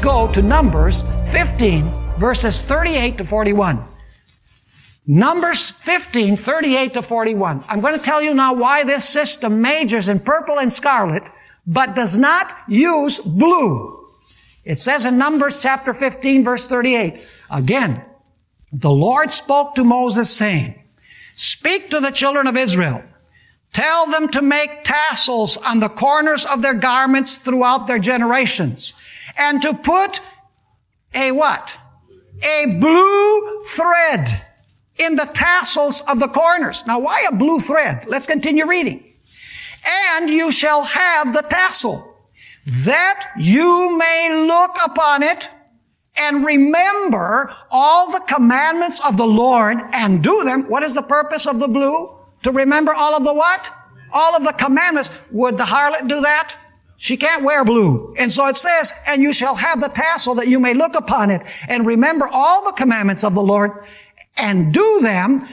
go to Numbers 15, verses 38 to 41. Numbers 15, 38 to 41. I'm going to tell you now why this system majors in purple and scarlet, but does not use blue. It says in Numbers chapter 15, verse 38, again, the Lord spoke to Moses, saying, speak to the children of Israel. Tell them to make tassels on the corners of their garments throughout their generations, and to put a what? A blue thread in the tassels of the corners. Now, why a blue thread? Let's continue reading. And you shall have the tassel, that you may look upon it and remember all the commandments of the Lord and do them. What is the purpose of the blue? To remember all of the what? All of the commandments. Would the harlot do that? She can't wear blue. And so it says, and you shall have the tassel that you may look upon it and remember all the commandments of the Lord and do them.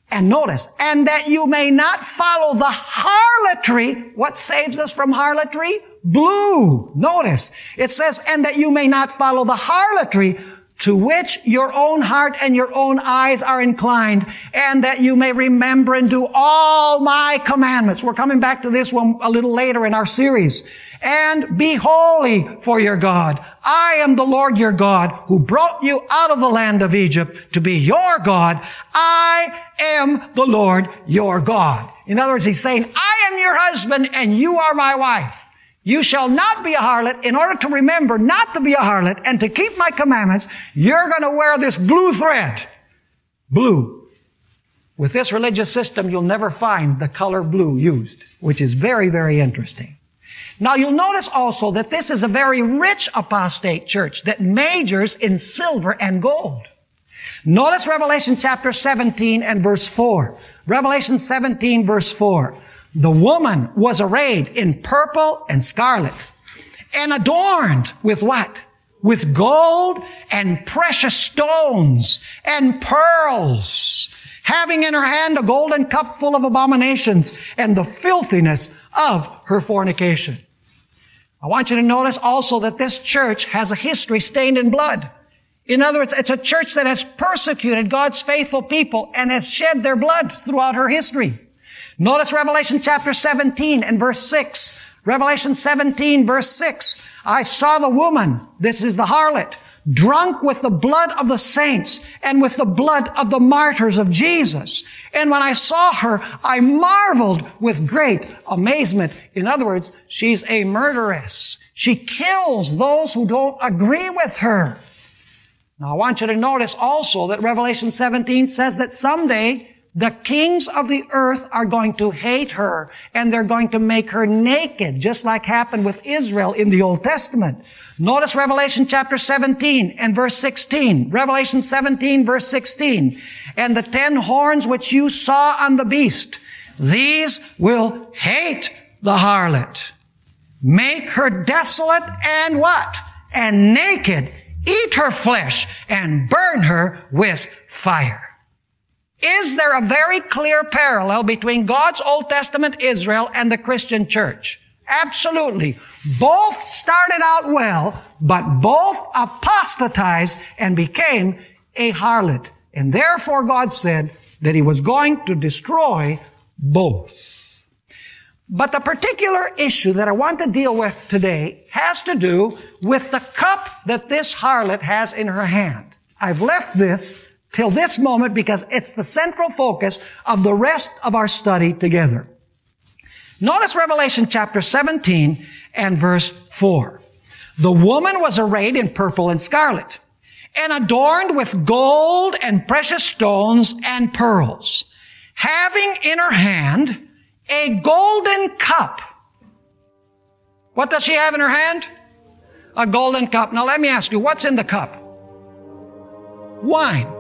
And notice, and that you may not follow the harlotry. What saves us from harlotry? Blue. Notice, it says, and that you may not follow the harlotry to which your own heart and your own eyes are inclined, and that you may remember and do all my commandments. We're coming back to this one a little later in our series. And be holy for your God. I am the Lord your God, who brought you out of the land of Egypt to be your God. I am the Lord your God. In other words, he's saying, I am your husband and you are my wife. You shall not be a harlot. In order to remember not to be a harlot and to keep my commandments, you're going to wear this blue thread. Blue. With this religious system, you'll never find the color blue used, which is very, very interesting. Now, you'll notice also that this is a very rich apostate church that majors in silver and gold. Notice Revelation chapter 17 and verse 4. Revelation 17 verse 4. The woman was arrayed in purple and scarlet and adorned with what? With gold and precious stones and pearls, having in her hand a golden cup full of abominations and the filthiness of her fornication. I want you to notice also that this church has a history stained in blood. In other words, it's a church that has persecuted God's faithful people and has shed their blood throughout her history. Notice Revelation chapter 17 and verse 6. Revelation 17 verse 6. I saw the woman, this is the harlot, drunk with the blood of the saints and with the blood of the martyrs of Jesus. And when I saw her, I marveled with great amazement. In other words, she's a murderess. She kills those who don't agree with her. Now I want you to notice also that Revelation 17 says that someday the kings of the earth are going to hate her, and they're going to make her naked, just like happened with Israel in the Old Testament. Notice Revelation chapter 17 and verse 16. Revelation 17 verse 16. And the 10 horns which you saw on the beast, these will hate the harlot, make her desolate and what? And naked, eat her flesh, and burn her with fire. Is there a very clear parallel between God's Old Testament Israel and the Christian church? Absolutely. Both started out well, but both apostatized and became a harlot. And therefore God said that he was going to destroy both. But the particular issue that I want to deal with today has to do with the cup that this harlot has in her hand. I've left this till this moment because it's the central focus of the rest of our study together. Notice Revelation chapter 17 and verse 4. The woman was arrayed in purple and scarlet and adorned with gold and precious stones and pearls, having in her hand a golden cup. What does she have in her hand? A golden cup. Now let me ask you, what's in the cup? Wine.